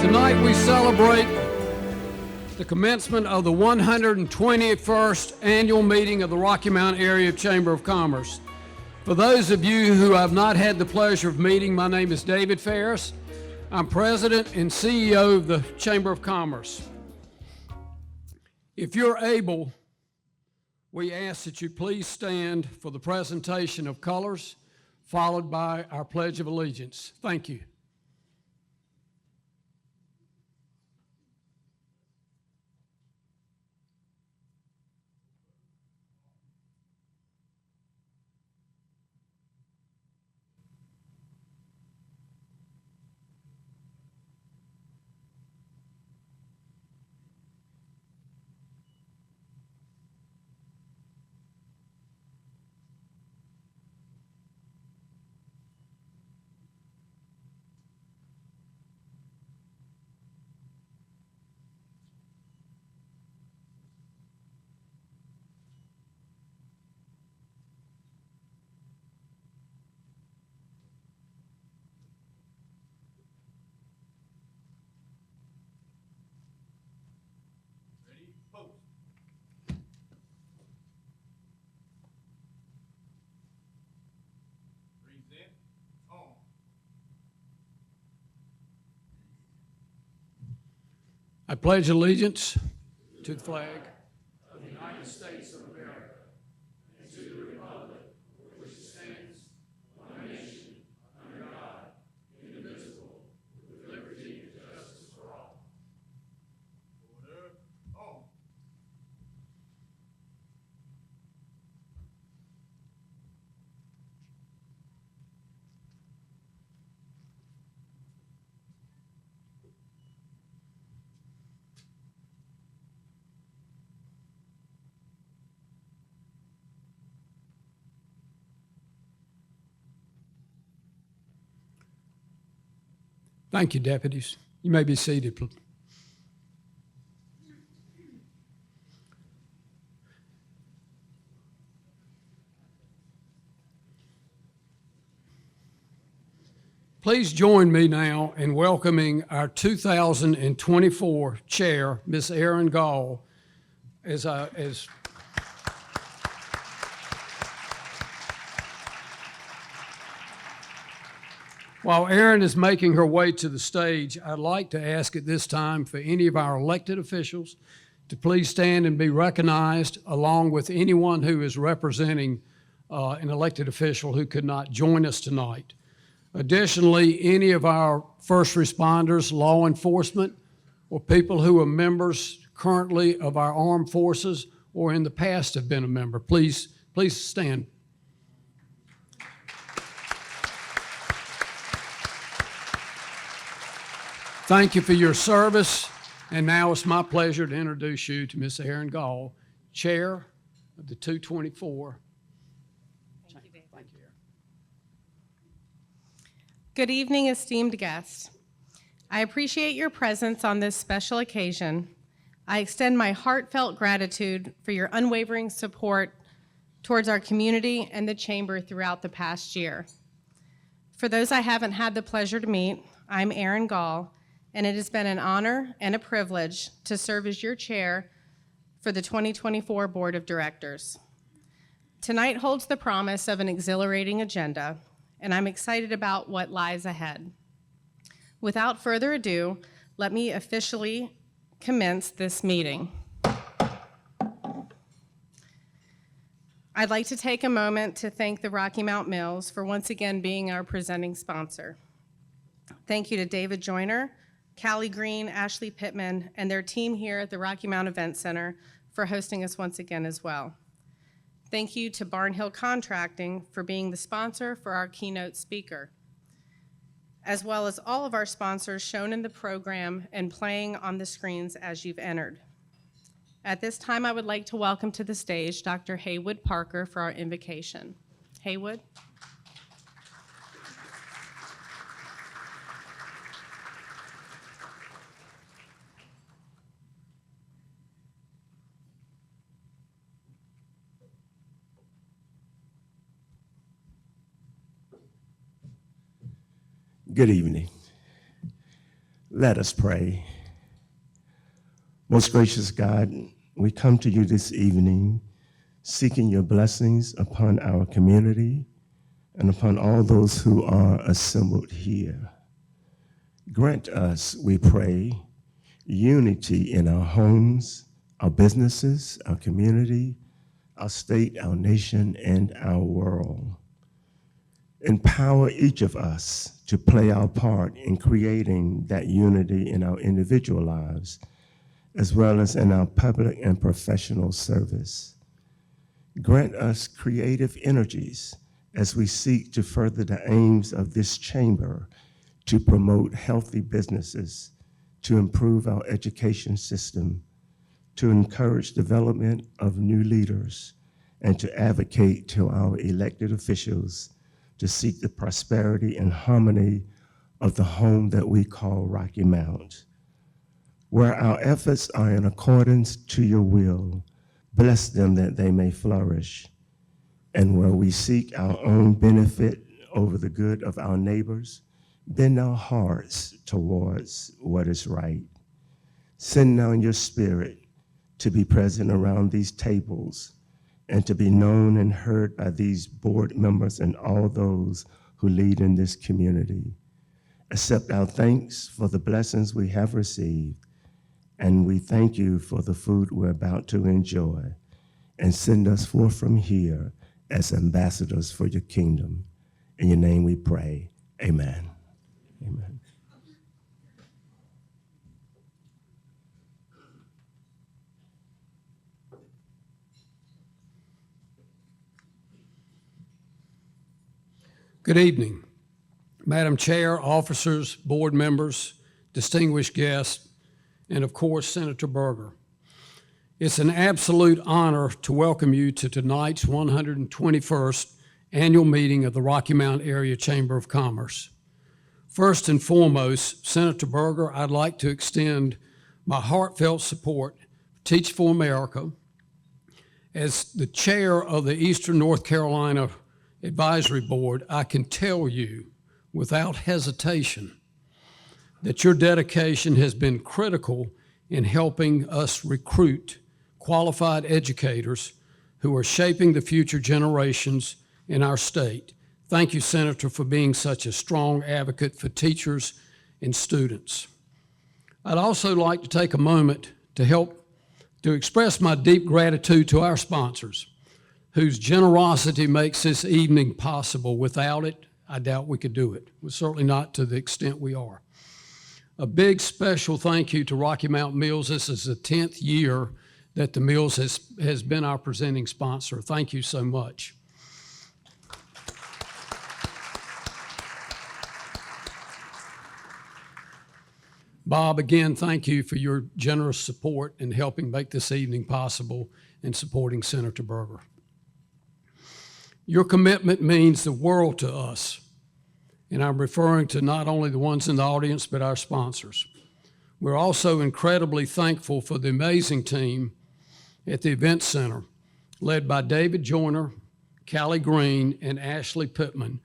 Tonight we celebrate the commencement of the 121st annual meeting of the Rocky Mount Area Chamber of Commerce. For those of you who have not had the pleasure of meeting, my name is David Ferris. I'm President and CEO of the Chamber of Commerce. If you're able, we ask that you please stand for the presentation of colors, followed by our Pledge of Allegiance. Thank you. I pledge allegiance to the flag of the United States of America and to the republic for which it stands, one nation, under God, indivisible, with liberty and justice for all. Order. On. Thank you, deputies. You may be seated, please. Please join me now in welcoming our 2024 chair, Ms. Erin Gall, While Erin is making her way to the stage, I'd like to ask at this time for any of our elected officials to please stand and be recognized, along with anyone who is representing an elected official who could not join us tonight. Additionally, any of our first responders, law enforcement, or people who are members currently of our armed forces or in the past have been a member, please stand. Thank you for your service, and now it's my pleasure to introduce you to Ms. Erin Gall, Chair of the 224. Thank you, David. Thank you, Erin. Good evening, esteemed guests. I appreciate your presence on this special occasion. I extend my heartfelt gratitude for your unwavering support towards our community and the Chamber throughout the past year. For those I haven't had the pleasure to meet, I'm Erin Gall, and it has been an honor and a privilege to serve as your chair for the 2024 Board of Directors. Tonight holds the promise of an exhilarating agenda, and I'm excited about what lies ahead. Without further ado, let me officially commence this meeting. I'd like to take a moment to thank the Rocky Mount Mills for once again being our presenting sponsor. Thank you to David Joyner, Callie Green, Ashley Pittman, and their team here at the Rocky Mount Event Center for hosting us once again as well. Thank you to Barnhill Contracting for being the sponsor for our keynote speaker, as well as all of our sponsors shown in the program and playing on the screens as you've entered. At this time, I would like to welcome to the stage Dr. Haywood Parker for our invocation. Haywood. Good evening. Let us pray. Most gracious God, we come to you this evening seeking your blessings upon our community and upon all those who are assembled here. Grant us, we pray, unity in our homes, our businesses, our community, our state, our nation, and our world. Empower each of us to play our part in creating that unity in our individual lives, as well as in our public and professional service. Grant us creative energies as we seek to further the aims of this chamber to promote healthy businesses, to improve our education system, to encourage development of new leaders, and to advocate to our elected officials to seek the prosperity and harmony of the home that we call Rocky Mount. Where our efforts are in accordance to your will, bless them that they may flourish. And where we seek our own benefit over the good of our neighbors, bend our hearts towards what is right. Send down your spirit to be present around these tables and to be known and heard by these board members and all those who lead in this community. Accept our thanks for the blessings we have received, and we thank you for the food we're about to enjoy, and send us forth from here as ambassadors for your kingdom. In your name we pray, amen. Amen. Good evening, Madam Chair, officers, board members, distinguished guests, and of course, Senator Berger. It's an absolute honor to welcome you to tonight's 121st annual meeting of the Rocky Mount Area Chamber of Commerce. First and foremost, Senator Berger, I'd like to extend my heartfelt support for Teach for America. As the chair of the Eastern North Carolina Advisory Board, I can tell you without hesitation that your dedication has been critical in helping us recruit qualified educators who are shaping the future generations in our state. Thank you, Senator, for being such a strong advocate for teachers and students. I'd also like to take a moment to express my deep gratitude to our sponsors, whose generosity makes this evening possible. Without it, I doubt we could do it. We're certainly not to the extent we are. A big special thank you to Rocky Mount Mills. This is the 10th year that the Mills has been our presenting sponsor. Thank you so much. Bob, again, thank you for your generous support in helping make this evening possible and supporting Senator Berger. Your commitment means the world to us, and I'm referring to not only the ones in the audience, but our sponsors. We're also incredibly thankful for the amazing team at the Event Center, led by David Joyner, Callie Green, and Ashley Pittman,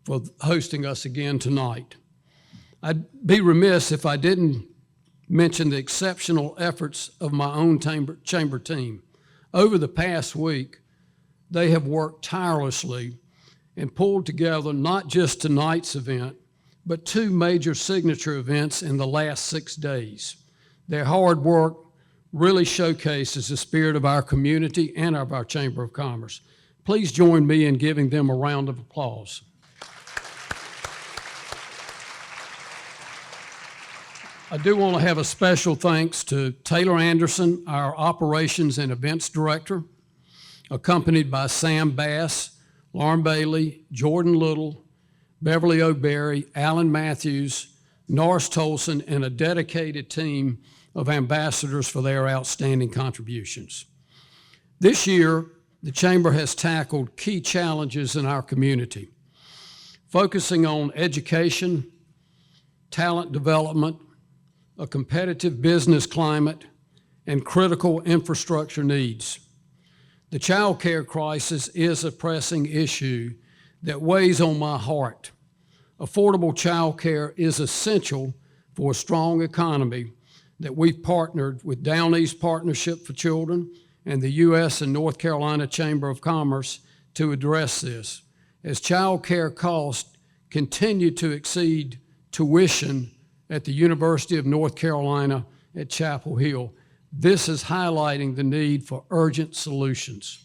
for hosting us again tonight. I'd be remiss if I didn't mention the exceptional efforts of my own chamber team. Over the past week, they have worked tirelessly and pulled together not just tonight's event, but two major signature events in the last 6 days. Their hard work really showcases the spirit of our community and of our Chamber of Commerce. Please join me in giving them a round of applause. I do want to have a special thanks to Taylor Anderson, our Operations and Events Director, accompanied by Sam Bass, Lauren Bailey, Jordan Little, Beverly O'Berry, Alan Matthews, Norris Tolson, and a dedicated team of ambassadors for their outstanding contributions. This year, the Chamber has tackled key challenges in our community, focusing on education, talent development, a competitive business climate, and critical infrastructure needs. The child care crisis is a pressing issue that weighs on my heart. Affordable child care is essential for a strong economy that we've partnered with Down East Partnership for Children and the U.S. and North Carolina Chamber of Commerce to address this. As child care costs continue to exceed tuition at the University of North Carolina at Chapel Hill, this is highlighting the need for urgent solutions.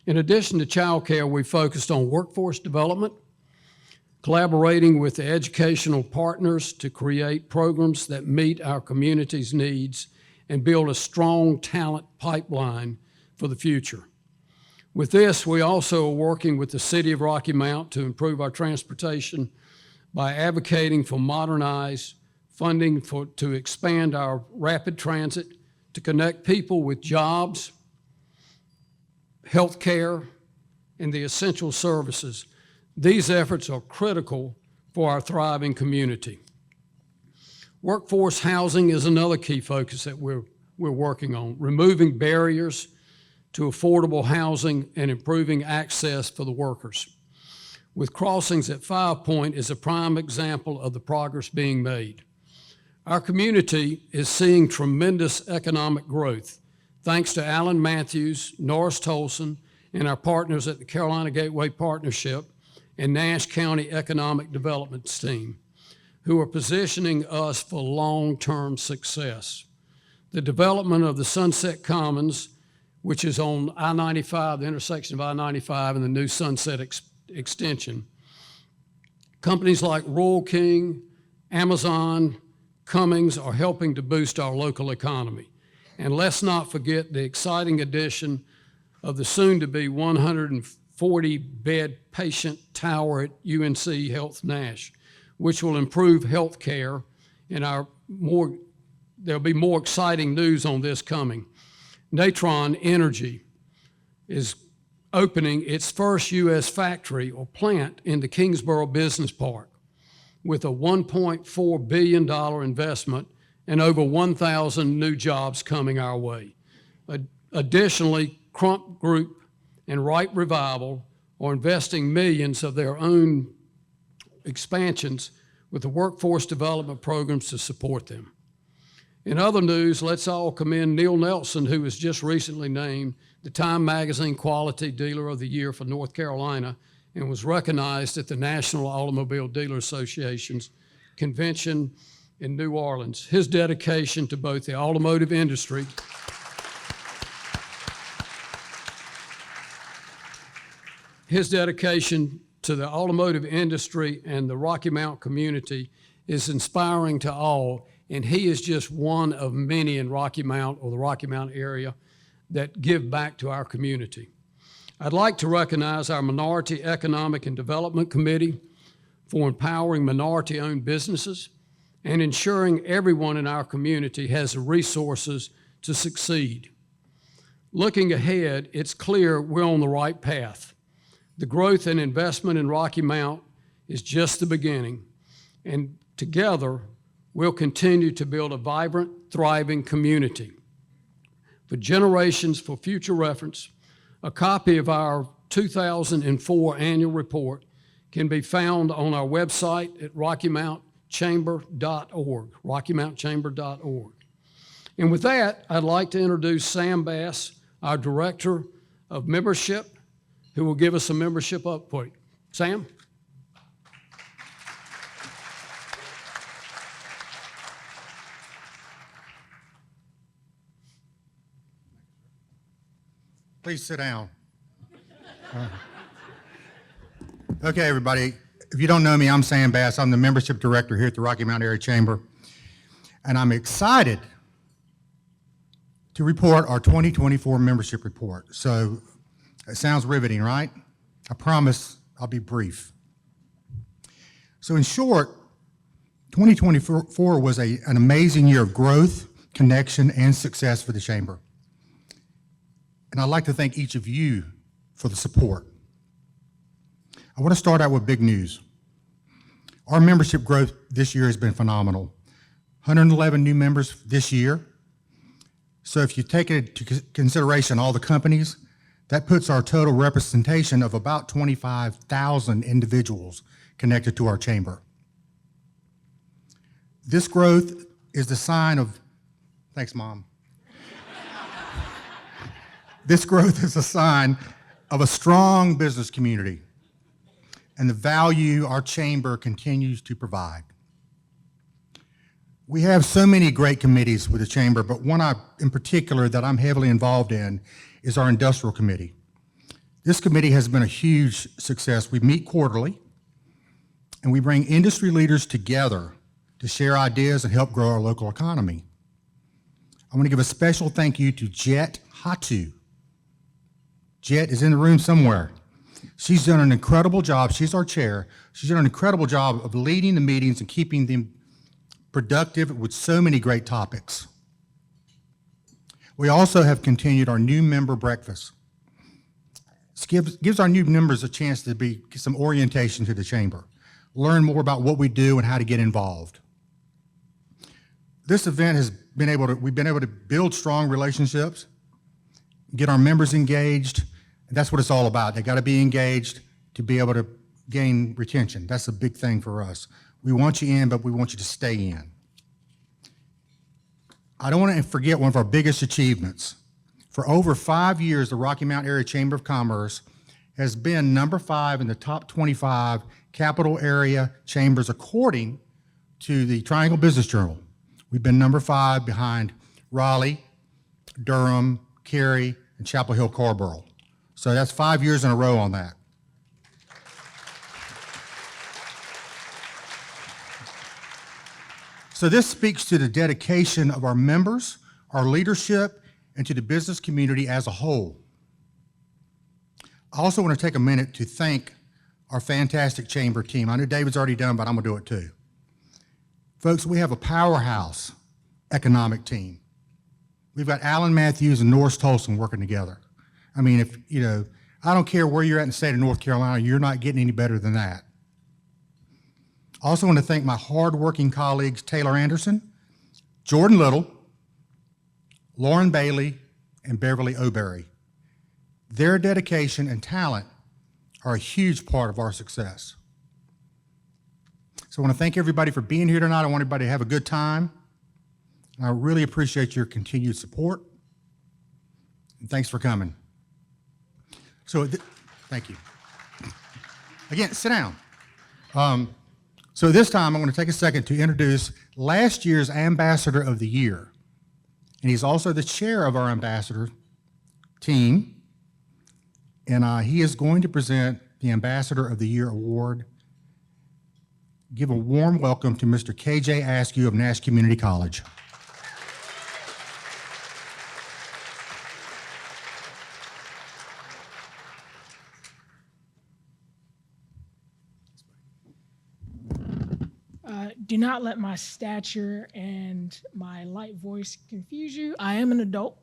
In addition to child care, we focused on workforce development, collaborating with the educational partners to create programs that meet our community's needs and build a strong talent pipeline for the future. With this, we also are working with the City of Rocky Mount to improve our transportation by advocating for modernized funding to expand our rapid transit to connect people with jobs, health care, and the essential services. These efforts are critical for our thriving community. Workforce housing is another key focus that we're working on, removing barriers to affordable housing and improving access for the workers. With Crossings at 5 Point is a prime example of the progress being made. Our community is seeing tremendous economic growth thanks to Alan Matthews, Norris Tolson, and our partners at the Carolina Gateway Partnership and Nash County Economic Development Team, who are positioning us for long-term success. The development of the Sunset Commons, which is on I-95, the intersection of I-95 and the new Sunset Extension. Companies like Royal King, Amazon, Cummings are helping to boost our local economy. And let's not forget the exciting addition of the soon-to-be 140-bed patient tower at UNC Health Nash, which will improve health care, and there'll be more exciting news on this coming. Natron Energy is opening its first U.S. factory or plant in the Kingsborough Business Park with a $1.4 billion investment and over 1,000 new jobs coming our way. Additionally, Crump Group and Right Revival are investing millions of their own expansions with the workforce development programs to support them. In other news, let's all commend Neil Nelson, who was just recently named the Time Magazine Quality Dealer of the Year for North Carolina and was recognized at the National Automobile Dealer Association's convention in New Orleans. His dedication to both the automotive industry and the Rocky Mount community is inspiring to all, and he is just one of many in Rocky Mount or the Rocky Mount area that give back to our community. I'd like to recognize our Minority Economic and Development Committee for empowering minority-owned businesses and ensuring everyone in our community has the resources to succeed. Looking ahead, it's clear we're on the right path. The growth and investment in Rocky Mount is just the beginning, and together we'll continue to build a vibrant, thriving community. For generations, for future reference, a copy of our 2004 annual report can be found on our website at rockymountchamber.org, rockymountchamber.org. And with that, I'd like to introduce Sam Bass, our Director of Membership, who will give us a membership update. Sam? Please sit down. Okay, everybody. If you don't know me, I'm Sam Bass. I'm the Membership Director here at the Rocky Mount Area Chamber. And I'm excited to report our 2024 membership report. So it sounds riveting, right? I promise I'll be brief. So in short, 2024 was an amazing year of growth, connection, and success for the Chamber. And I'd like to thank each of you for the support. I want to start out with big news. Our membership growth this year has been phenomenal. 111 new members this year. So if you take into consideration all the companies, that puts our total representation of about 25,000 individuals connected to our chamber. This growth is the sign of, thanks, Mom. This growth is a sign of a strong business community and the value our chamber continues to provide. We have so many great committees with the chamber, but one in particular that I'm heavily involved in is our industrial committee. This committee has been a huge success. We meet quarterly, and we bring industry leaders together to share ideas and help grow our local economy. I want to give a special thank you to Jet Hatu. Jet is in the room somewhere. She's done an incredible job. She's our chair. She's done an incredible job of leading the meetings and keeping them productive with so many great topics. We also have continued our new member breakfast. This gives our new members a chance to get some orientation to the chamber, learn more about what we do and how to get involved. This event we've been able to build strong relationships, get our members engaged, and that's what it's all about. They got to be engaged to be able to gain retention. That's a big thing for us. We want you in, but we want you to stay in. I don't want to forget one of our biggest achievements. For over 5 years, the Rocky Mount Area Chamber of Commerce has been number 5 in the top 25 capital area chambers according to the Triangle Business Journal. We've been number 5 behind Raleigh, Durham, Cary, and Chapel Hill Carborough. So that's 5 years in a row on that. So this speaks to the dedication of our members, our leadership, and to the business community as a whole. I also want to take a minute to thank our fantastic chamber team. I know David's already done, but I'm going to do it too. Folks, we have a powerhouse economic team. We've got Alan Matthews and Norris Tolson working together. I mean, I don't care where you're at in the state of North Carolina, you're not getting any better than that. I also want to thank my hardworking colleagues, Taylor Anderson, Jordan Little, Lauren Bailey, and Beverly O'Berry. Their dedication and talent are a huge part of our success. So I want to thank everybody for being here tonight. I want everybody to have a good time. And I really appreciate your continued support. And thanks for coming. Thank you. Again, sit down. So this time, I'm going to take a second to introduce last year's Ambassador of the Year. And he's also the chair of our ambassador team. And he is going to present the Ambassador of the Year award. Give a warm welcome to Mr. KJ Askew of Nash Community College. Do not let my stature and my light voice confuse you. I am an adult.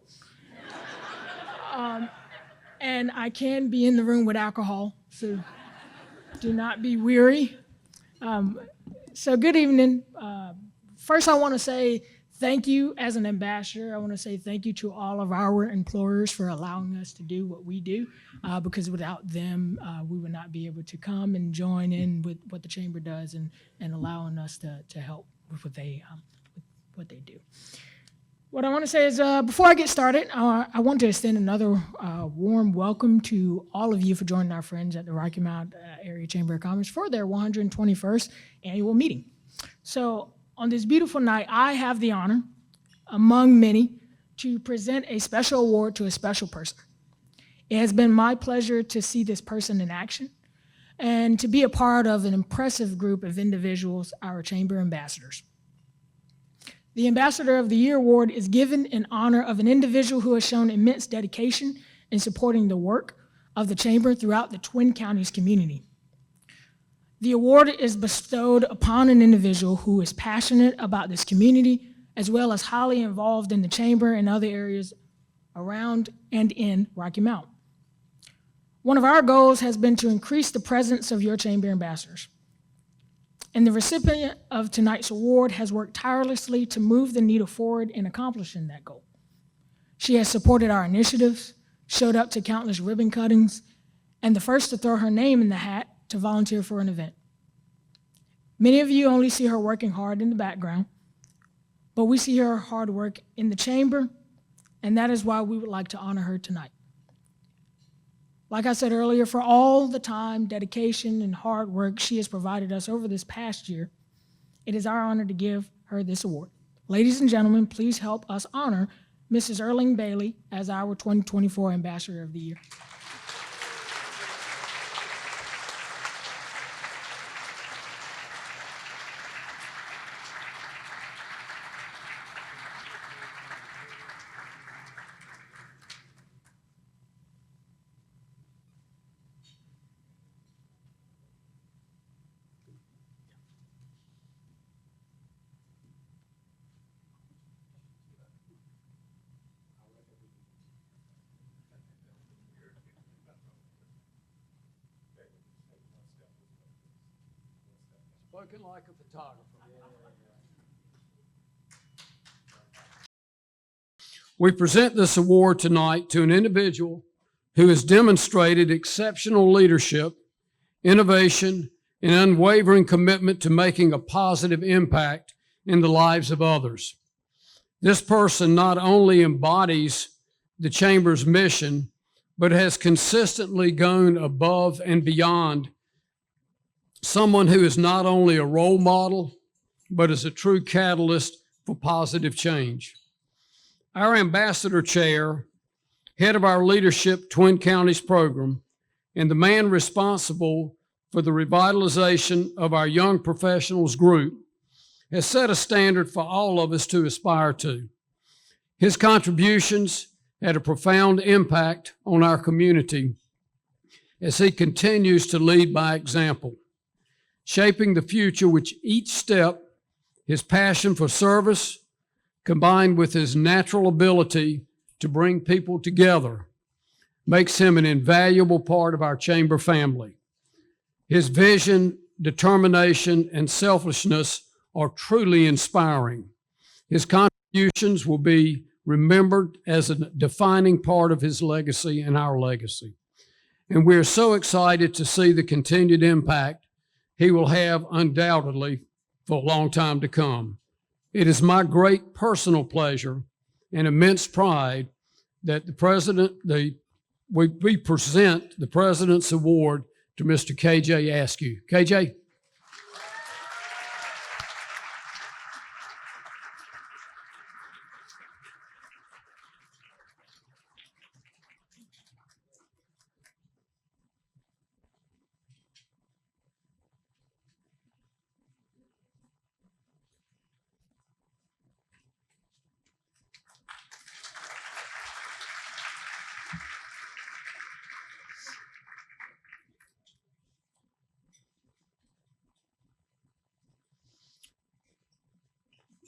And I can be in the room with alcohol, so do not be weary. So good evening. First, I want to say thank you as an ambassador. I want to say thank you to all of our employers for allowing us to do what we do, because without them, we would not be able to come and join in with what the chamber does and allowing us to help with what they do. What I want to say is, before I get started, I want to extend another warm welcome to all of you for joining our friends at the Rocky Mount Area Chamber of Commerce for their 121st annual meeting. So on this beautiful night, I have the honor, among many, to present a special award to a special person. It has been my pleasure to see this person in action and to be a part of an impressive group of individuals, our chamber ambassadors. The Ambassador of the Year award is given in honor of an individual who has shown immense dedication in supporting the work of the chamber throughout the Twin Counties community. The award is bestowed upon an individual who is passionate about this community, as well as highly involved in the chamber and other areas around and in Rocky Mount. One of our goals has been to increase the presence of your chamber ambassadors. And the recipient of tonight's award has worked tirelessly to move the needle forward in accomplishing that goal. She has supported our initiatives, showed up to countless ribbon cuttings, and the first to throw her name in the hat to volunteer for an event. Many of you only see her working hard in the background, but we see her hard work in the chamber, and that is why we would like to honor her tonight. Like I said earlier, for all the time, dedication, and hard work she has provided us over this past year, it is our honor to give her this award. Ladies and gentlemen, please help us honor Mrs. Erling Bailey as our 2024 Ambassador of the Year. Spoken like a photographer. We present this award tonight to an individual who has demonstrated exceptional leadership, innovation, and unwavering commitment to making a positive impact in the lives of others. This person not only embodies the Chamber's mission, but has consistently gone above and beyond. Someone who is not only a role model, but is a true catalyst for positive change. Our Ambassador Chair, head of our Leadership Twin Counties program, and the man responsible for the revitalization of our young professionals group, has set a standard for all of us to aspire to. His contributions had a profound impact on our community as he continues to lead by example, shaping the future with each step. His passion for service, combined with his natural ability to bring people together, makes him an invaluable part of our chamber family. His vision, determination, and selflessness are truly inspiring. His contributions will be remembered as a defining part of his legacy and our legacy. And we are so excited to see the continued impact he will have undoubtedly for a long time to come. It is my great personal pleasure and immense pride that we present the President's Award to Mr. KJ Askew. KJ.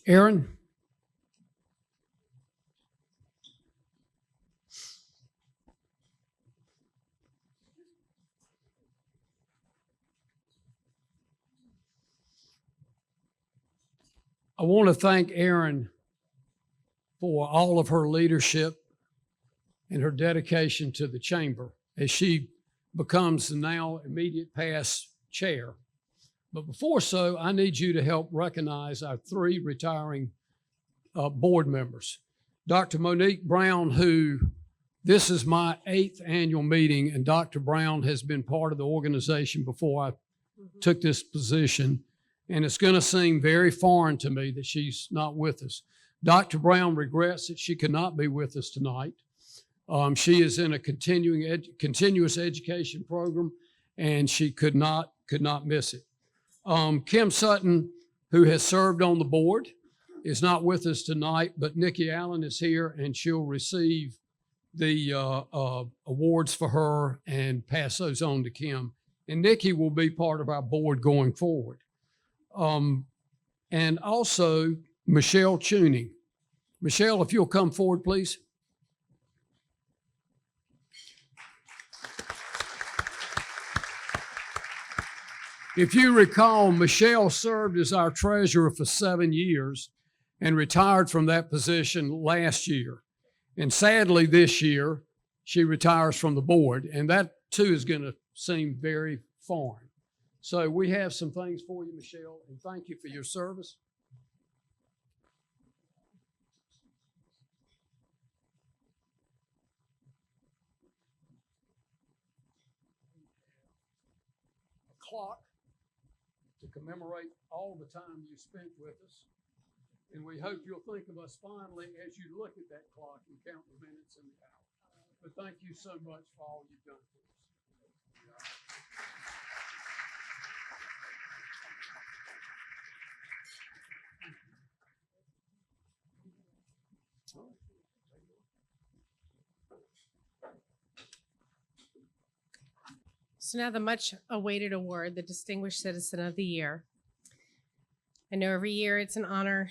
Aaron. I want to thank Erin for all of her leadership and her dedication to the chamber as she becomes the now immediate past chair. But before so, I need you to help recognize our three retiring board members. Dr. Monique Brown, who this is my 8th annual meeting, and Dr. Brown has been part of the organization before I took this position. And it's going to seem very foreign to me that she's not with us. Dr. Brown regrets that she could not be with us tonight. She is in a continuous education program, and she could not miss it. Kim Sutton, who has served on the board, is not with us tonight, but Nikki Allen is here, and she'll receive the awards for her and pass those on to Kim. And Nikki will be part of our board going forward. And also Michelle Tuning. Michelle, if you'll come forward, please. If you recall, Michelle served as our treasurer for 7 years and retired from that position last year. And sadly, this year, she retires from the board, and that too is going to seem very foreign. So we have some things for you, Michelle, and thank you for your service. clock to commemorate all the time you spent with us. And we hope you'll think of us fondly as you look at that clock and count the minutes and the hours. But thank you so much for all you've done for us. So now the much awaited award, the Distinguished Citizen of the Year. I know every year it's an honor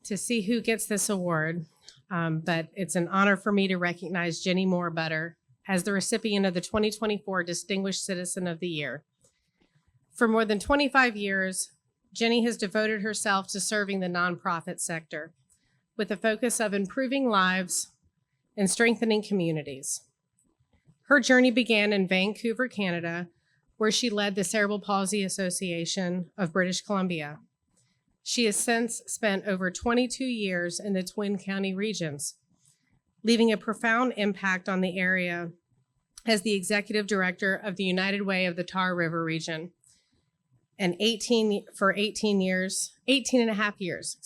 to see who gets this award, but it's an honor for me to recognize Jenny Moore-Butter as the recipient of the 2024 Distinguished Citizen of the Year. For more than 25 years, Jenny has devoted herself to serving the nonprofit sector with a focus of improving lives and strengthening communities. Her journey began in Vancouver, Canada, where she led the Cerebral Palsy Association of British Columbia. She has since spent over 22 years in the Twin County regions, leaving a profound impact on the area as the executive director of the United Way of the Tar River region, and 18 and a half years.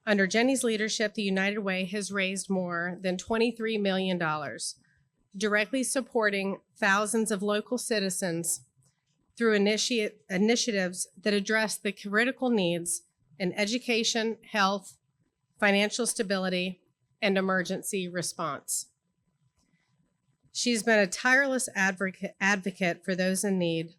Under Jenny's leadership, the United Way has raised more than $23 million, directly supporting thousands of local citizens through initiatives that address the critical needs in education, health, financial stability, and emergency response. She's been a tireless advocate for those in need,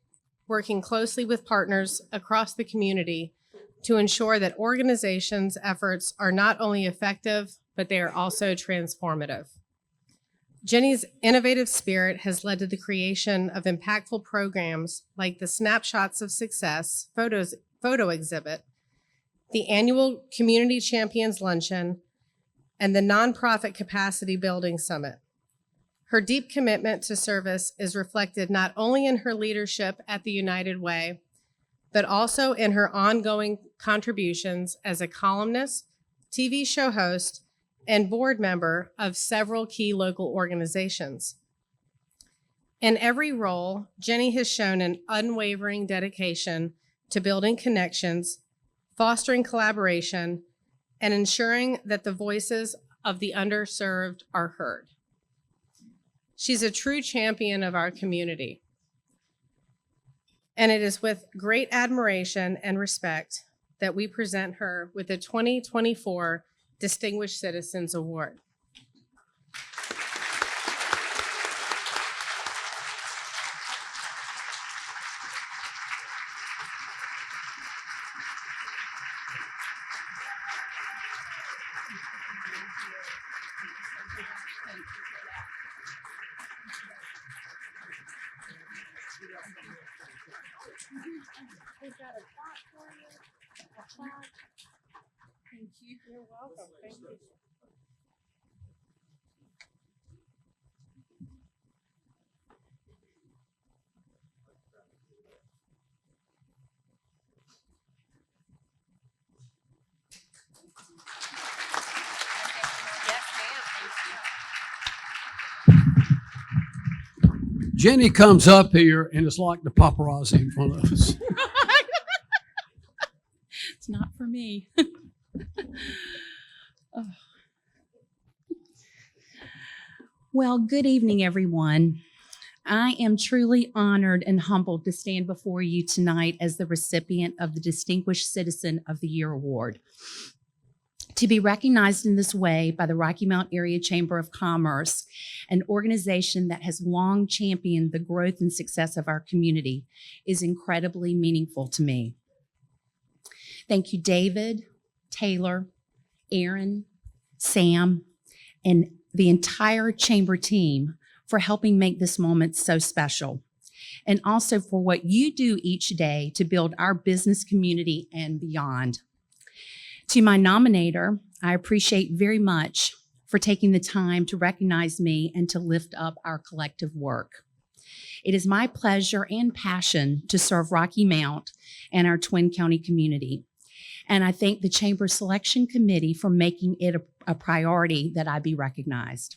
working closely with partners across the community to ensure that organizations' efforts are not only effective, but they are also transformative. Jenny's innovative spirit has led to the creation of impactful programs like the Snapshots of Success photo exhibit, the annual Community Champions Luncheon, and the Nonprofit Capacity Building Summit. Her deep commitment to service is reflected not only in her leadership at the United Way, but also in her ongoing contributions as a columnist, TV show host, and board member of several key local organizations. In every role, Jenny has shown an unwavering dedication to building connections, fostering collaboration, and ensuring that the voices of the underserved are heard. She's a true champion of our community. And it is with great admiration and respect that we present her with the 2024 Distinguished Citizens Award. We've got a clock for you. A clock. Thank you. You're welcome. Thank you. Yes, ma'am. Thank you. Jenny comes up here and it's like the paparazzi in front of us. It's not for me. Oh. Well, good evening, everyone. I am truly honored and humbled to stand before you tonight as the recipient of the Distinguished Citizen of the Year Award. To be recognized in this way by the Rocky Mount Area Chamber of Commerce, an organization that has long championed the growth and success of our community, is incredibly meaningful to me. Thank you, David, Taylor, Aaron, Sam, and the entire chamber team for helping make this moment so special, and also for what you do each day to build our business community and beyond. To my nominator, I appreciate very much for taking the time to recognize me and to lift up our collective work. It is my pleasure and passion to serve Rocky Mount and our Twin County community. And I thank the Chamber Selection Committee for making it a priority that I be recognized.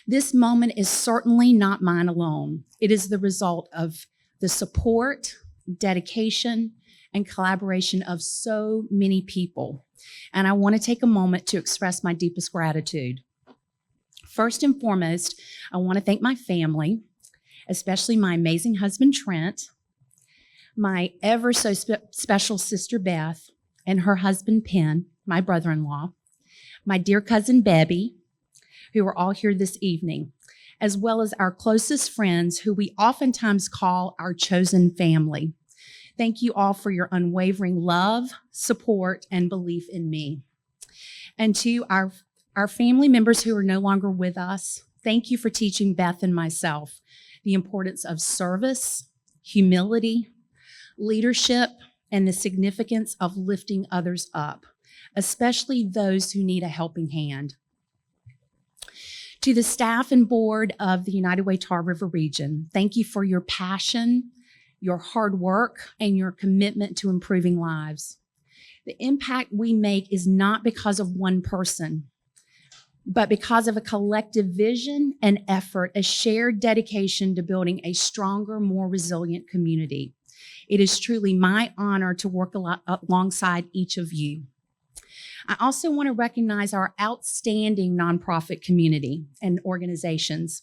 This moment is certainly not mine alone. It is the result of the support, dedication, and collaboration of so many people. And I want to take a moment to express my deepest gratitude. First and foremost, I want to thank my family, especially my amazing husband, Trent, my ever so special sister, Beth, and her husband, Penn, my brother-in-law, my dear cousin, Bebby, who are all here this evening, as well as our closest friends who we oftentimes call our chosen family. Thank you all for your unwavering love, support, and belief in me. And to our family members who are no longer with us, thank you for teaching Beth and myself the importance of service, humility, leadership, and the significance of lifting others up, especially those who need a helping hand. To the staff and board of the United Way Tar River Region, thank you for your passion, your hard work, and your commitment to improving lives. The impact we make is not because of one person, but because of a collective vision and effort, a shared dedication to building a stronger, more resilient community. It is truly my honor to work alongside each of you. I also want to recognize our outstanding nonprofit community and organizations.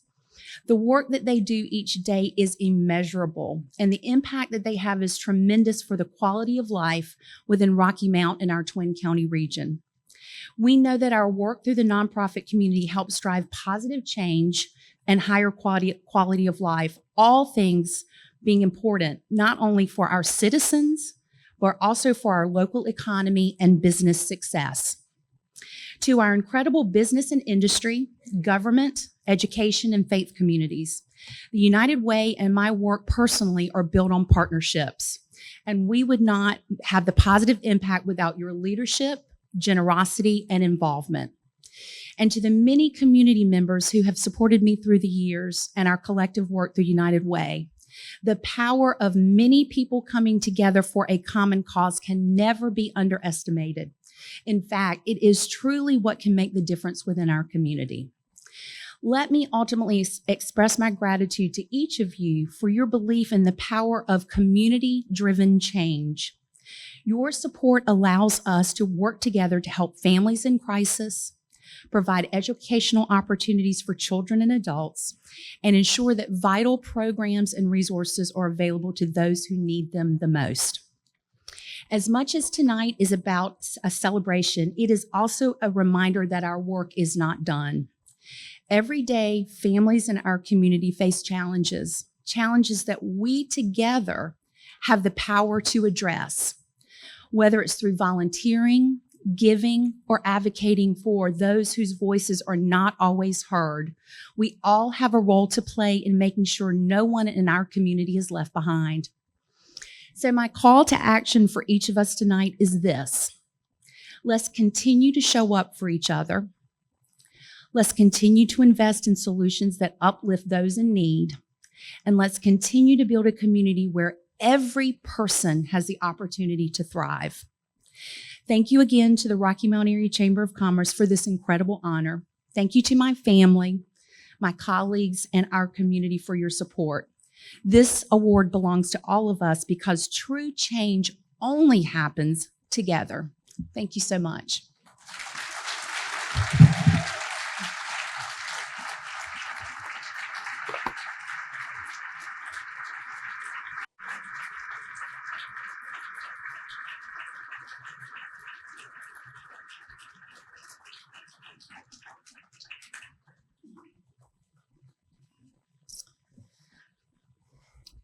The work that they do each day is immeasurable, and the impact that they have is tremendous for the quality of life within Rocky Mount and our Twin County region. We know that our work through the nonprofit community helps drive positive change and higher quality of life, all things being important not only for our citizens, but also for our local economy and business success. To our incredible business and industry, government, education, and faith communities, the United Way and my work personally are built on partnerships, and we would not have the positive impact without your leadership, generosity, and involvement. And to the many community members who have supported me through the years and our collective work through United Way, the power of many people coming together for a common cause can never be underestimated. In fact, it is truly what can make the difference within our community. Let me ultimately express my gratitude to each of you for your belief in the power of community-driven change. Your support allows us to work together to help families in crisis, provide educational opportunities for children and adults, and ensure that vital programs and resources are available to those who need them the most. As much as tonight is about a celebration, it is also a reminder that our work is not done. Every day, families in our community face challenges that we together have the power to address, whether it's through volunteering, giving, or advocating for those whose voices are not always heard. We all have a role to play in making sure no one in our community is left behind. So my call to action for each of us tonight is this: let's continue to show up for each other. Let's continue to invest in solutions that uplift those in need. And let's continue to build a community where every person has the opportunity to thrive. Thank you again to the Rocky Mount Area Chamber of Commerce for this incredible honor. Thank you to my family, my colleagues, and our community for your support. This award belongs to all of us because true change only happens together. Thank you so much.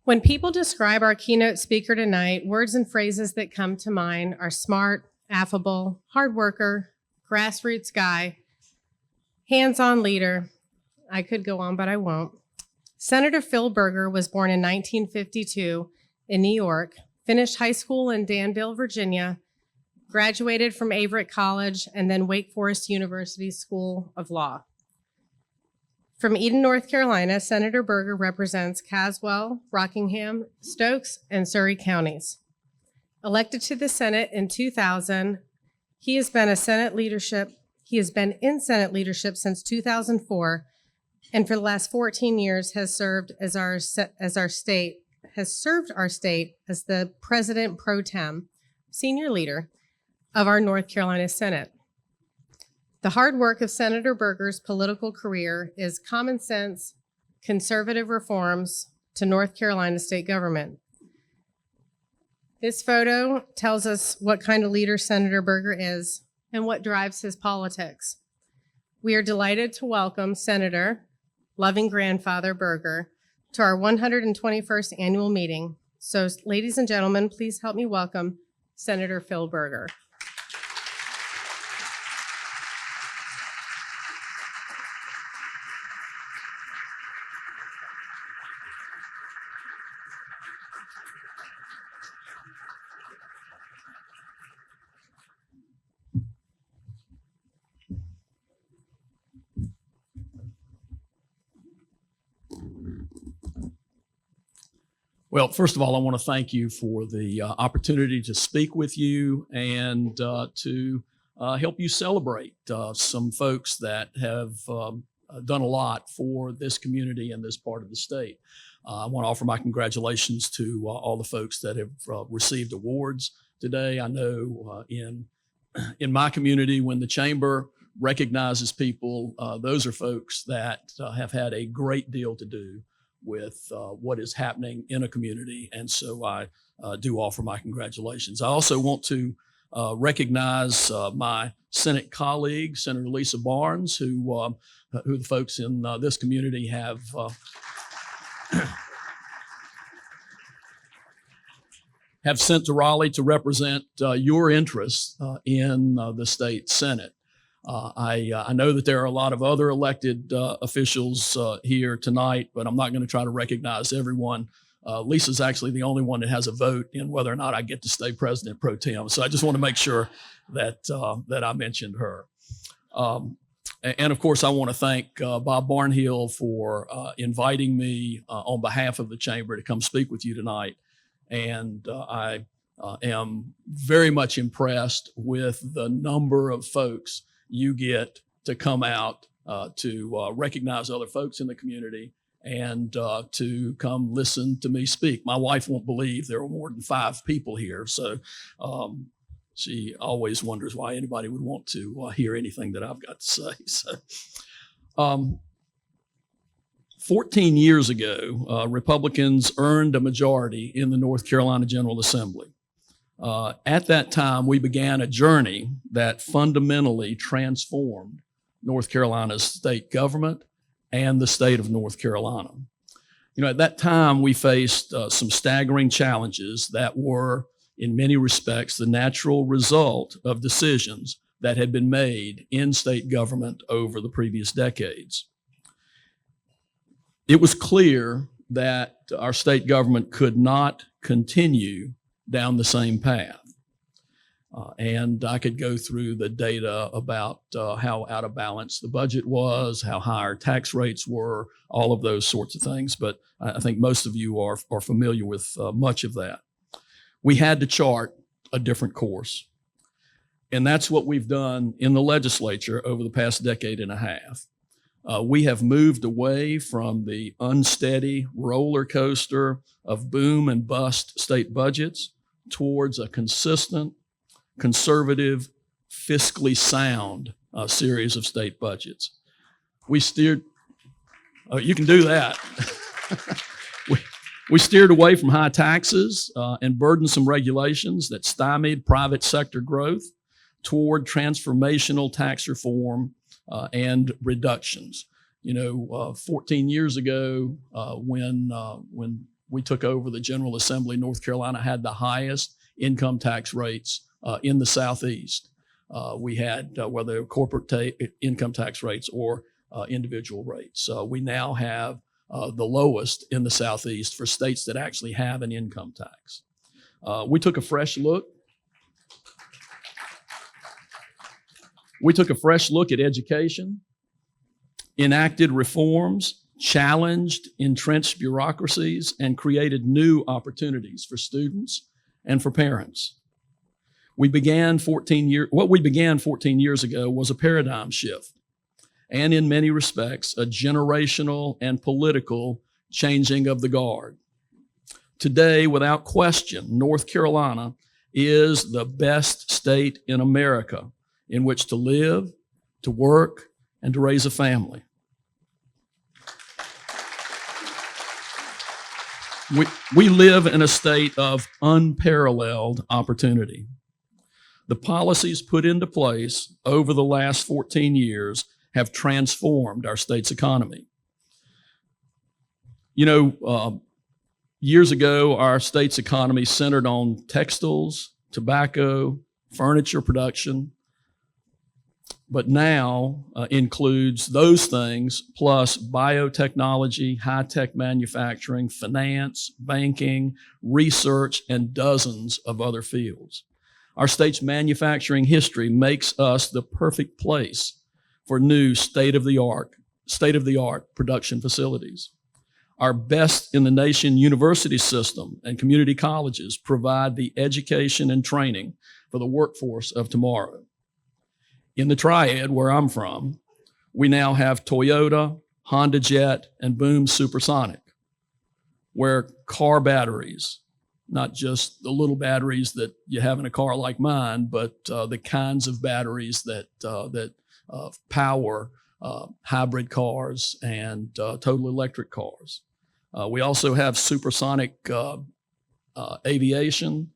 When people describe our keynote speaker tonight, words and phrases that come to mind are smart, affable, hard worker, grassroots guy, hands-on leader. I could go on, but I won't. Senator Phil Berger was born in 1952 in New York, finished high school in Danville, Virginia, graduated from Averett College, and then Wake Forest University School of Law. From Eden, North Carolina, Senator Berger represents Caswell, Rockingham, Stokes, and Surry counties. Elected to the Senate in 2000, he has been in Senate leadership since 2004, and for the last 14 years has served as our state has served our state as the president pro tem, senior leader of our North Carolina Senate. The hard work of Senator Berger's political career is common sense, conservative reforms to North Carolina state government. This photo tells us what kind of leader Senator Berger is and what drives his politics. We are delighted to welcome Senator Loving Grandfather Berger to our 121st annual meeting. So, ladies and gentlemen, please help me welcome Senator Phil Berger. Well, first of all, I want to thank you for the opportunity to speak with you and to help you celebrate some folks that have done a lot for this community and this part of the state. I want to offer my congratulations to all the folks that have received awards today. I know in my community, when the Chamber recognizes people, those are folks that have had a great deal to do with what is happening in a community. And so I do offer my congratulations. I also want to recognize my Senate colleague, Senator Lisa Barnes, who the folks in this community have sent to Raleigh to represent your interests in the state Senate. I know that there are a lot of other elected officials here tonight, but I'm not going to try to recognize everyone. Lisa's actually the only one that has a vote in whether or not I get to stay president pro tem. So I just want to make sure that that I mentioned her. And of course, I want to thank Bob Barnhill for inviting me on behalf of the Chamber to come speak with you tonight. And I am very much impressed with the number of folks you get to come out to recognize other folks in the community and to come listen to me speak. My wife won't believe there are more than 5 people here, so she always wonders why anybody would want to hear anything that I've got to say. So, 14 years ago, Republicans earned a majority in the North Carolina General Assembly. At that time, we began a journey that fundamentally transformed North Carolina's state government and the state of North Carolina. You know, at that time, we faced some staggering challenges that were, in many respects, the natural result of decisions that had been made in state government over the previous decades. It was clear that our state government could not continue down the same path. And I could go through the data about how out of balance the budget was, how high our tax rates were, all of those sorts of things. But I think most of you are familiar with much of that. We had to chart a different course. And that's what we've done in the legislature over the past decade and a half. We have moved away from the unsteady roller coaster of boom and bust state budgets towards a consistent, conservative, fiscally sound series of state budgets. We steered, you can do that. We steered away from high taxes and burdensome regulations that stymied private sector growth toward transformational tax reform and reductions. You know, 14 years ago, when we took over the General Assembly, North Carolina had the highest income tax rates in the Southeast. We had whether corporate income tax rates or individual rates. We now have the lowest in the Southeast for states that actually have an income tax. We took a fresh look. We took a fresh look at education, enacted reforms, challenged entrenched bureaucracies, and created new opportunities for students and for parents. What we began 14 years ago was a paradigm shift, and in many respects, a generational and political changing of the guard. Today, without question, North Carolina is the best state in America in which to live, to work, and to raise a family. We live in a state of unparalleled opportunity. The policies put into place over the last 14 years have transformed our state's economy. You know, years ago, our state's economy centered on textiles, tobacco, furniture production, but now includes those things plus biotechnology, high-tech manufacturing, finance, banking, research, and dozens of other fields. Our state's manufacturing history makes us the perfect place for new state-of-the-art production facilities. Our best in the nation university system and community colleges provide the education and training for the workforce of tomorrow. In the Triad, where I'm from, we now have Toyota, Honda Jet, and Boom Supersonic, where car batteries, not just the little batteries that you have in a car like mine, but the kinds of batteries that power hybrid cars and total electric cars. We also have supersonic aviation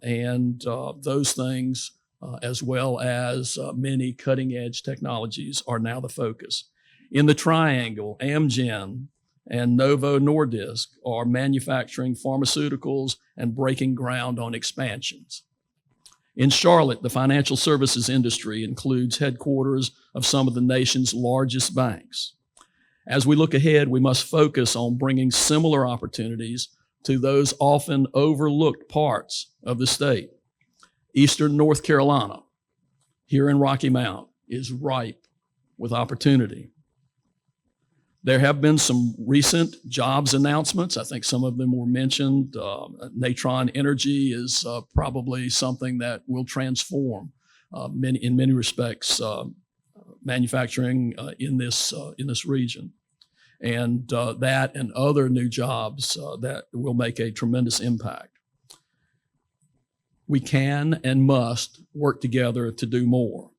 and those things, as well as many cutting-edge technologies are now the focus. In the Triangle, Amgen and Novo Nordisk are manufacturing pharmaceuticals and breaking ground on expansions. In Charlotte, the financial services industry includes headquarters of some of the nation's largest banks. As we look ahead, we must focus on bringing similar opportunities to those often overlooked parts of the state. Eastern North Carolina, here in Rocky Mount, is ripe with opportunity. There have been some recent jobs announcements. I think some of them were mentioned. Natron Energy is probably something that will transform in many respects manufacturing in this region. And that and other new jobs that will make a tremendous impact. We can and must work together to do more.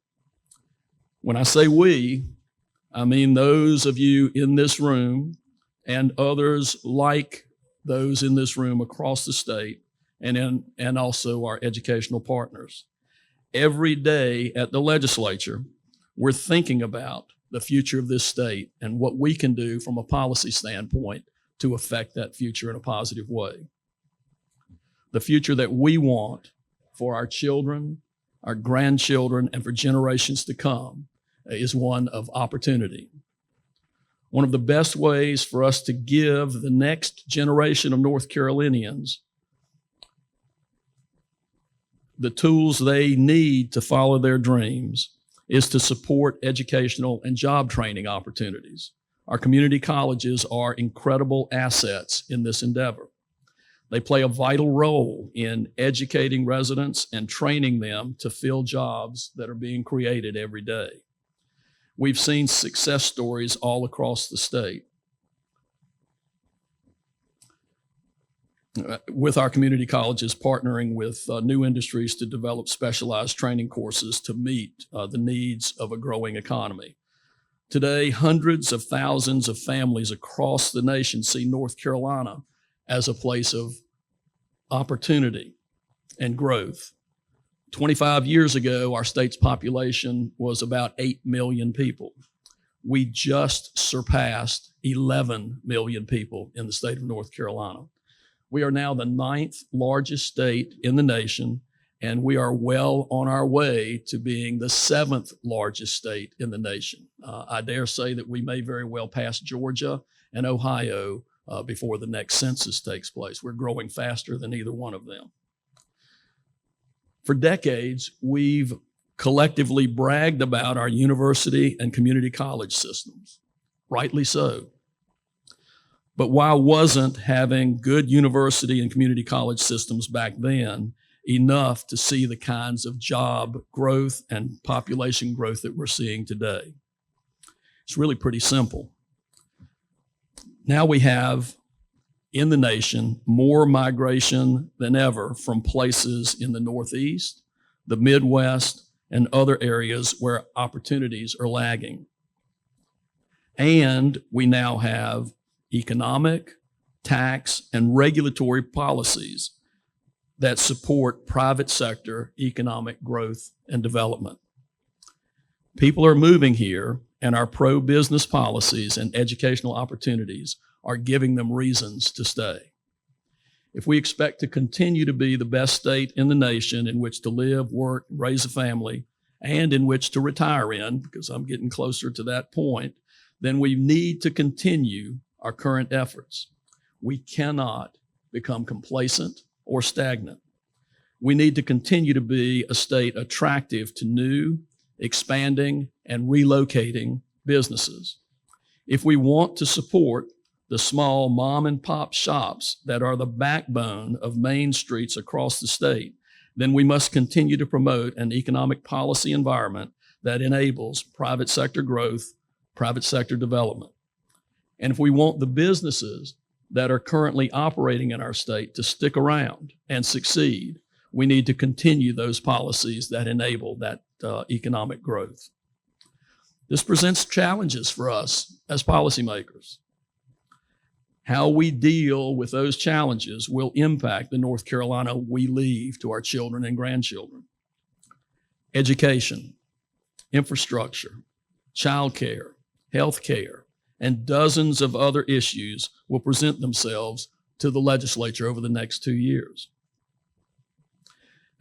When I say we, I mean those of you in this room and others like those in this room across the state and also our educational partners. Every day at the legislature, we're thinking about the future of this state and what we can do from a policy standpoint to affect that future in a positive way. The future that we want for our children, our grandchildren, and for generations to come is one of opportunity. One of the best ways for us to give the next generation of North Carolinians the tools they need to follow their dreams is to support educational and job training opportunities. Our community colleges are incredible assets in this endeavor. They play a vital role in educating residents and training them to fill jobs that are being created every day. We've seen success stories all across the state with our community colleges partnering with new industries to develop specialized training courses to meet the needs of a growing economy. Today, hundreds of thousands of families across the nation see North Carolina as a place of opportunity and growth. 25 years ago, our state's population was about 8 million people. We just surpassed 11 million people in the state of North Carolina. We are now the 9th largest state in the nation, and we are well on our way to being the 7th largest state in the nation. I dare say that we may very well pass Georgia and Ohio before the next census takes place. We're growing faster than either one of them. For decades, we've collectively bragged about our university and community college systems, rightly so. But why wasn't having good university and community college systems back then enough to see the kinds of job growth and population growth that we're seeing today? It's really pretty simple. Now we have in the nation, more migration than ever from places in the Northeast, the Midwest, and other areas where opportunities are lagging. And we now have economic, tax, and regulatory policies that support private sector economic growth and development. People are moving here, and our pro-business policies and educational opportunities are giving them reasons to stay. If we expect to continue to be the best state in the nation in which to live, work, raise a family, and in which to retire in, because I'm getting closer to that point, then we need to continue our current efforts. We cannot become complacent or stagnant. We need to continue to be a state attractive to new, expanding, and relocating businesses. If we want to support the small mom and pop shops that are the backbone of main streets across the state, then we must continue to promote an economic policy environment that enables private sector growth, private sector development. And if we want the businesses that are currently operating in our state to stick around and succeed, we need to continue those policies that enable that economic growth. This presents challenges for us as policymakers. How we deal with those challenges will impact the North Carolina we leave to our children and grandchildren. Education, infrastructure, childcare, healthcare, and dozens of other issues will present themselves to the legislature over the next 2 years.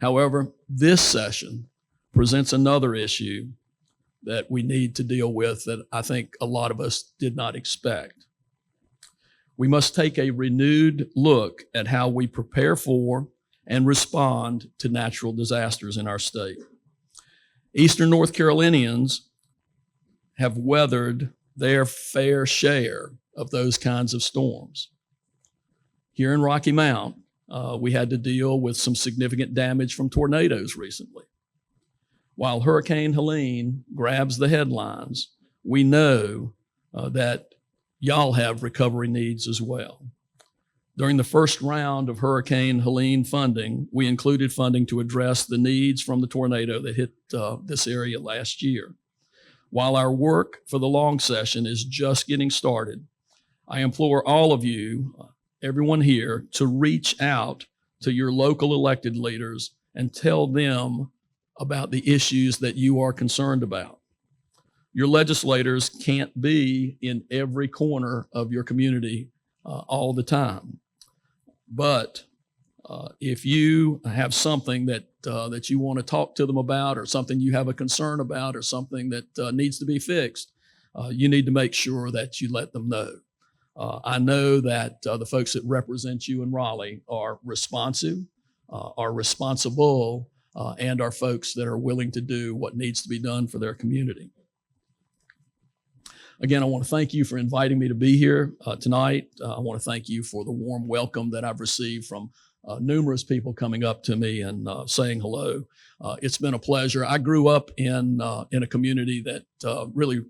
However, this session presents another issue that we need to deal with that I think a lot of us did not expect. We must take a renewed look at how we prepare for and respond to natural disasters in our state. Eastern North Carolinians have weathered their fair share of those kinds of storms. Here in Rocky Mount, we had to deal with some significant damage from tornadoes recently. While Hurricane Helene grabs the headlines, we know that y'all have recovery needs as well. During the first round of Hurricane Helene funding, we included funding to address the needs from the tornado that hit this area last year. While our work for the long session is just getting started, I implore all of you, everyone here, to reach out to your local elected leaders and tell them about the issues that you are concerned about. Your legislators can't be in every corner of your community all the time. But if you have something that you want to talk to them about, or something you have a concern about, or something that needs to be fixed, you need to make sure that you let them know. I know that the folks that represent you in Raleigh are responsive, are responsible, and are folks that are willing to do what needs to be done for their community. Again, I want to thank you for inviting me to be here tonight. I want to thank you for the warm welcome that I've received from numerous people coming up to me and saying hello. It's been a pleasure. I grew up in a community that really,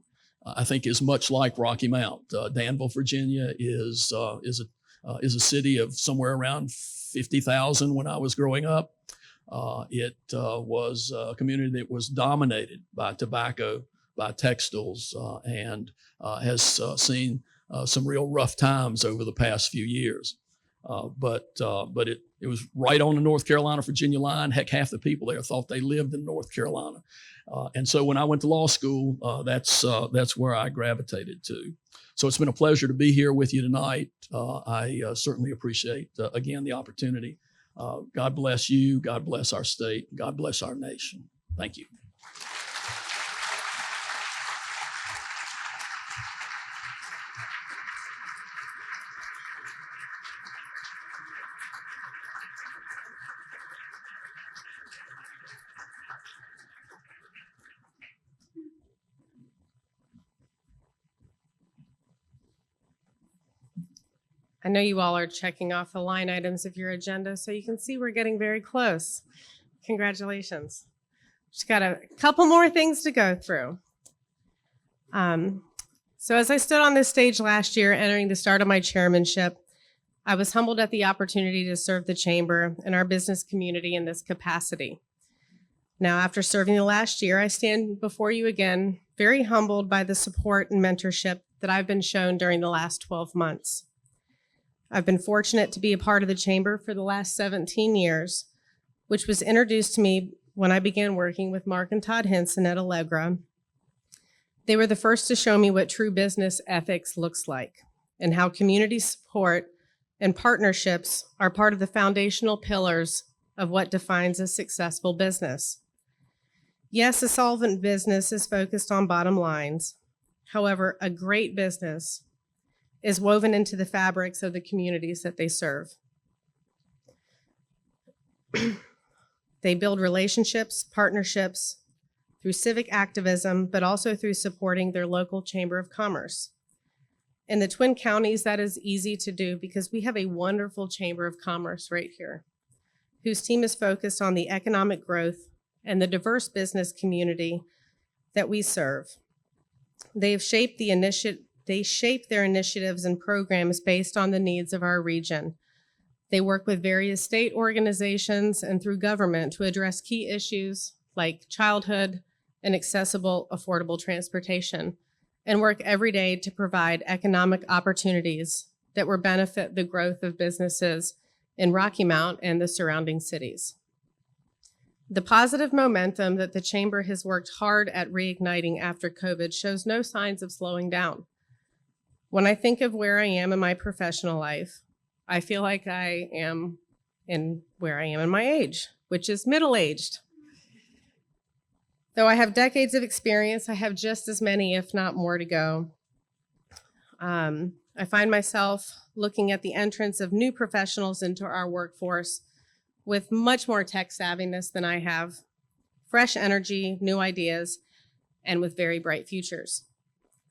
I think, is much like Rocky Mount. Danville, Virginia is a city of somewhere around 50,000 when I was growing up. It was a community that was dominated by tobacco, by textiles, and has seen some real rough times over the past few years. But it was right on the North Carolina-Virginia line. Heck, half the people there thought they lived in North Carolina. And so when I went to law school, that's where I gravitated to. So it's been a pleasure to be here with you tonight. I certainly appreciate, again, the opportunity. God bless you. God bless our state. God bless our nation. Thank you. I know you all are checking off the line items of your agenda, so you can see we're getting very close. Congratulations. Just got a couple more things to go through. So as I stood on this stage last year, entering the start of my chairmanship, I was humbled at the opportunity to serve the Chamber and our business community in this capacity. Now, after serving the last year, I stand before you again, very humbled by the support and mentorship that I've been shown during the last 12 months. I've been fortunate to be a part of the Chamber for the last 17 years, which was introduced to me when I began working with Mark and Todd Henson at Allegra. They were the first to show me what true business ethics looks like and how community support and partnerships are part of the foundational pillars of what defines a successful business. Yes, a solvent business is focused on bottom lines. However, a great business is woven into the fabrics of the communities that they serve. They build relationships, partnerships through civic activism, but also through supporting their local Chamber of Commerce. In the Twin Counties, that is easy to do because we have a wonderful Chamber of Commerce right here, whose team is focused on the economic growth and the diverse business community that we serve. They shape their initiatives and programs based on the needs of our region. They work with various state organizations and through government to address key issues like childhood and accessible, affordable transportation, and work every day to provide economic opportunities that will benefit the growth of businesses in Rocky Mount and the surrounding cities. The positive momentum that the Chamber has worked hard at reigniting after COVID shows no signs of slowing down. When I think of where I am in my professional life, I feel like I am where I am in my age, which is middle-aged. Though I have decades of experience, I have just as many, if not more, to go. I find myself looking at the entrance of new professionals into our workforce with much more tech savviness than I have, fresh energy, new ideas, and with very bright futures.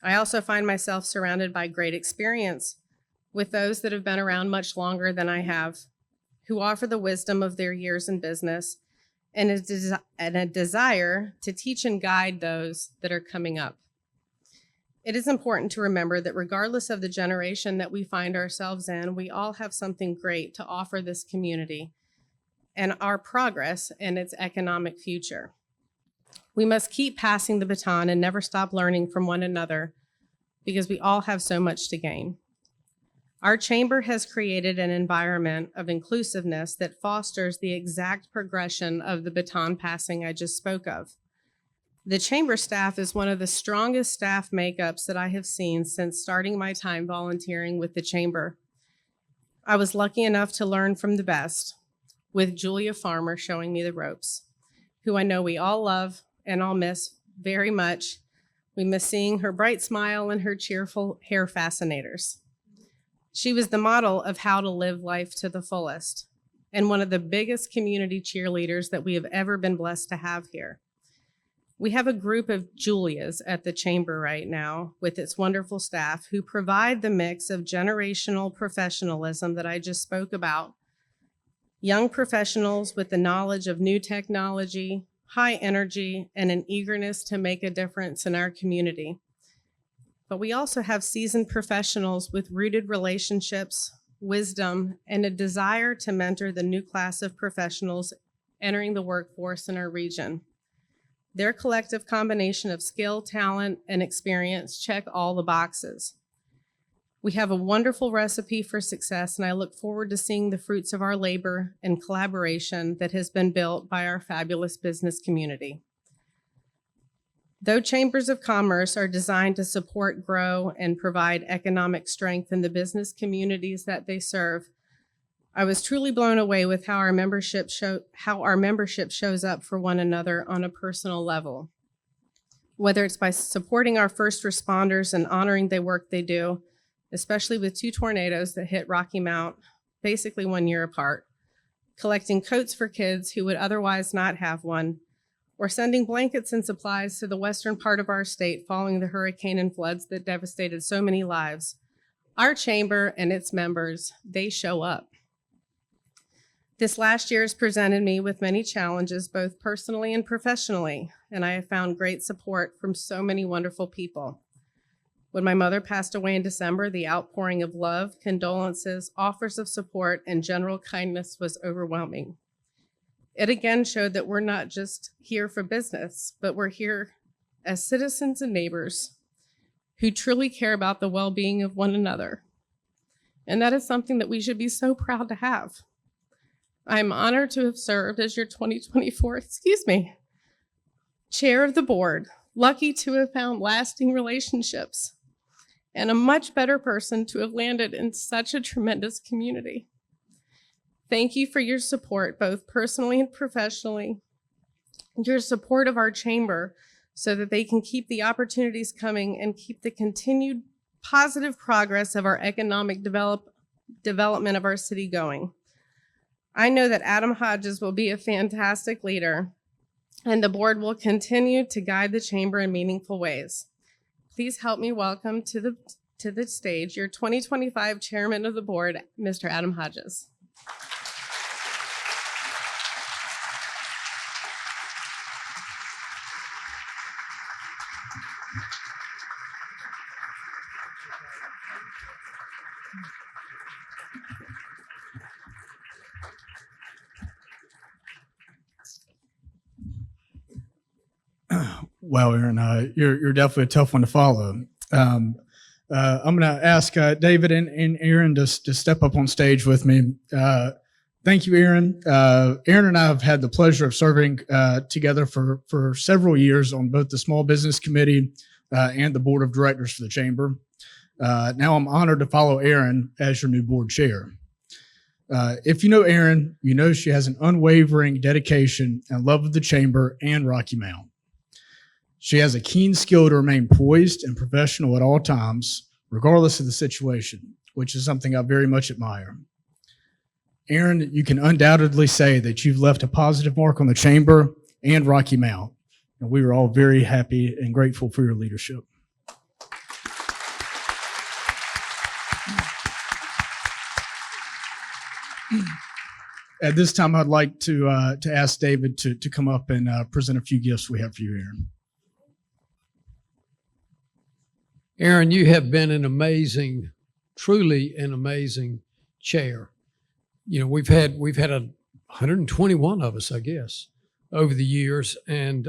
I also find myself surrounded by great experience with those that have been around much longer than I have, who offer the wisdom of their years in business and a desire to teach and guide those that are coming up. It is important to remember that regardless of the generation that we find ourselves in, we all have something great to offer this community and our progress and its economic future. We must keep passing the baton and never stop learning from one another because we all have so much to gain. Our Chamber has created an environment of inclusiveness that fosters the exact progression of the baton passing I just spoke of. The Chamber staff is one of the strongest staff makeups that I have seen since starting my time volunteering with the Chamber. I was lucky enough to learn from the best, with Julia Farmer showing me the ropes, who I know we all love and all miss very much. We miss seeing her bright smile and her cheerful hair fascinators. She was the model of how to live life to the fullest and one of the biggest community cheerleaders that we have ever been blessed to have here. We have a group of Julias at the Chamber right now with its wonderful staff who provide the mix of generational professionalism that I just spoke about. Young professionals with the knowledge of new technology, high energy, and an eagerness to make a difference in our community. But we also have seasoned professionals with rooted relationships, wisdom, and a desire to mentor the new class of professionals entering the workforce in our region. Their collective combination of skill, talent, and experience check all the boxes. We have a wonderful recipe for success, and I look forward to seeing the fruits of our labor and collaboration that has been built by our fabulous business community. Though chambers of commerce are designed to support, grow, and provide economic strength in the business communities that they serve, I was truly blown away with how our membership shows up for one another on a personal level. Whether it's by supporting our first responders and honoring the work they do, especially with 2 tornadoes that hit Rocky Mount basically 1 year apart, collecting coats for kids who would otherwise not have one, or sending blankets and supplies to the western part of our state following the hurricane and floods that devastated so many lives. Our chamber and its members, they show up. This last year has presented me with many challenges, both personally and professionally, and I have found great support from so many wonderful people. When my mother passed away in December, the outpouring of love, condolences, offers of support, and general kindness was overwhelming. It again showed that we're not just here for business, but we're here as citizens and neighbors who truly care about the well-being of one another. And that is something that we should be so proud to have. I'm honored to have served as your 2024, chair of the board, lucky to have found lasting relationships, and a much better person to have landed in such a tremendous community. Thank you for your support, both personally and professionally, your support of our chamber so that they can keep the opportunities coming and keep the continued positive progress of our economic development of our city going. I know that Adam Hodges will be a fantastic leader, and the board will continue to guide the chamber in meaningful ways. Please help me welcome to the stage your 2025 chairman of the board, Mr. Adam Hodges. Well, Aaron, you're definitely a tough one to follow. I'm going to ask David and Aaron to step up on stage with me. Thank you, Aaron. Aaron and I have had the pleasure of serving together for several years on both the Small Business Committee and the Board of Directors for the Chamber. Now I'm honored to follow Aaron as your new board chair. If you know Aaron, you know she has an unwavering dedication and love of the Chamber and Rocky Mount. She has a keen skill to remain poised and professional at all times, regardless of the situation, which is something I very much admire. Aaron, you can undoubtedly say that you've left a positive mark on the Chamber and Rocky Mount, and we are all very happy and grateful for your leadership. At this time, I'd like to ask David to come up and present a few gifts we have for you, Aaron. Aaron, you have been an amazing, truly an amazing chair. You know, we've had 121 of us, I guess, over the years, and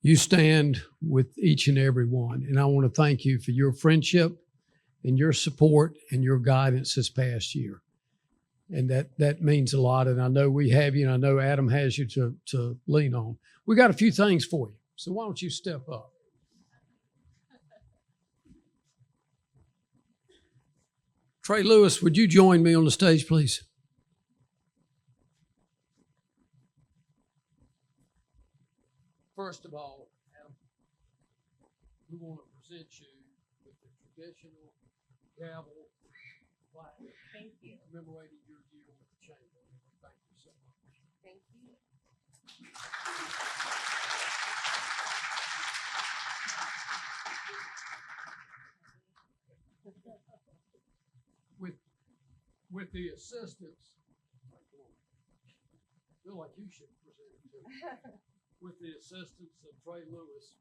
you stand with each and every one. And I want to thank you for your friendship and your support and your guidance this past year. And that means a lot. And I know we have you, and I know Adam has you to lean on. We got a few things for you. So why don't you step up? Trey Lewis, would you join me on the stage, please? First of all, Adam, we want to present you with the traditional gavel plaque. Thank you. Commemorating your year with the chamber. Thank you so much. Thank you. With the assistance, I feel like you should present it too. With the assistance of Trey Lewis,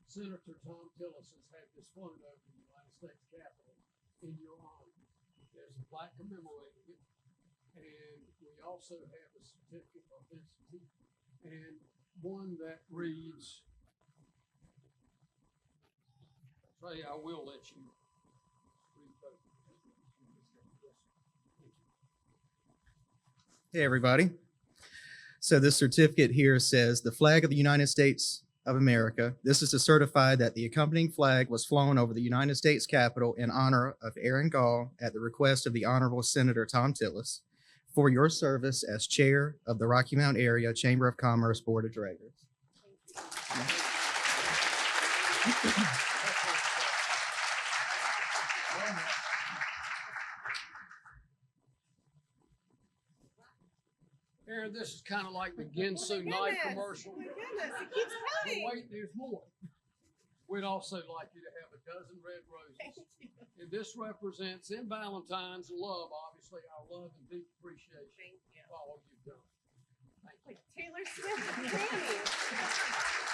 Senator Tom Tillis has had this flown over the United States Capitol in your honor. There's a plaque commemorating it, and we also have a certificate of authenticity and one that reads, Trey, I will let you read both. Hey, everybody. So this certificate here says the flag of the United States of America. This is to certify that the accompanying flag was flown over the United States Capitol in honor of Aaron Gall at the request of the Honorable Senator Tom Tillis for your service as chair of the Rocky Mount Area Chamber of Commerce Board of Directors. Aaron, this is kind of like the Ginsu night commercial. Oh my goodness, it keeps But coming. wait, there's more. We'd also like you to have a dozen red roses. And this represents in Valentine's love, obviously, our love and deep appreciation Thank you. for all you've done. Thank you. Like Taylor Swift and Grammy.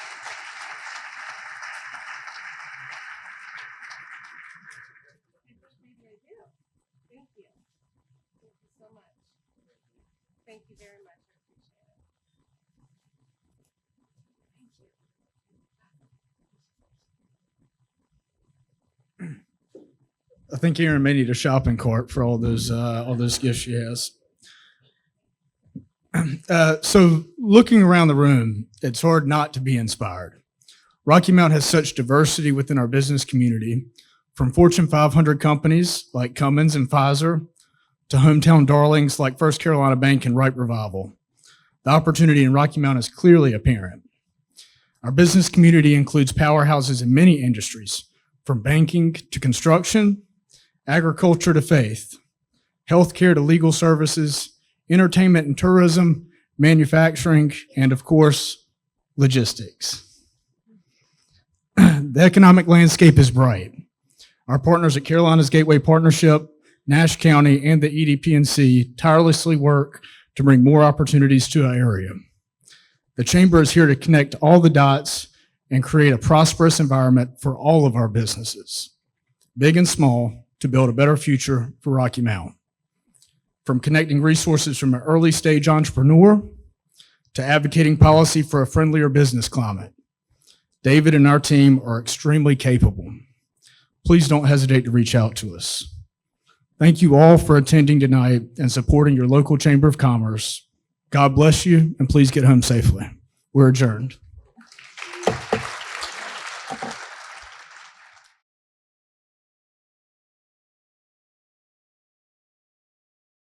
I think Erin may need a shopping cart for all those gifts she has. So looking around the room, it's hard not to be inspired. Rocky Mount has such diversity within our business community, from Fortune 500 companies like Cummins and Pfizer to hometown darlings like First Carolina Bank and Ripe Revival. The opportunity in Rocky Mount is clearly apparent. Our business community includes powerhouses in many industries, from banking to construction, agriculture to faith, healthcare to legal services, entertainment and tourism, manufacturing, and of course, logistics. The economic landscape is bright. Our partners at Carolinas Gateway Partnership, Nash County, and the EDPNC tirelessly work to bring more opportunities to our area. The Chamber is here to connect all the dots and create a prosperous environment for all of our businesses, big and small, to build a better future for Rocky Mount. From connecting resources from an early stage entrepreneur to advocating policy for a friendlier business climate, David and our team are extremely capable. Please don't hesitate to reach out to us. Thank you all for attending tonight and supporting your local Chamber of Commerce. God bless you, and please get home safely. We're adjourned.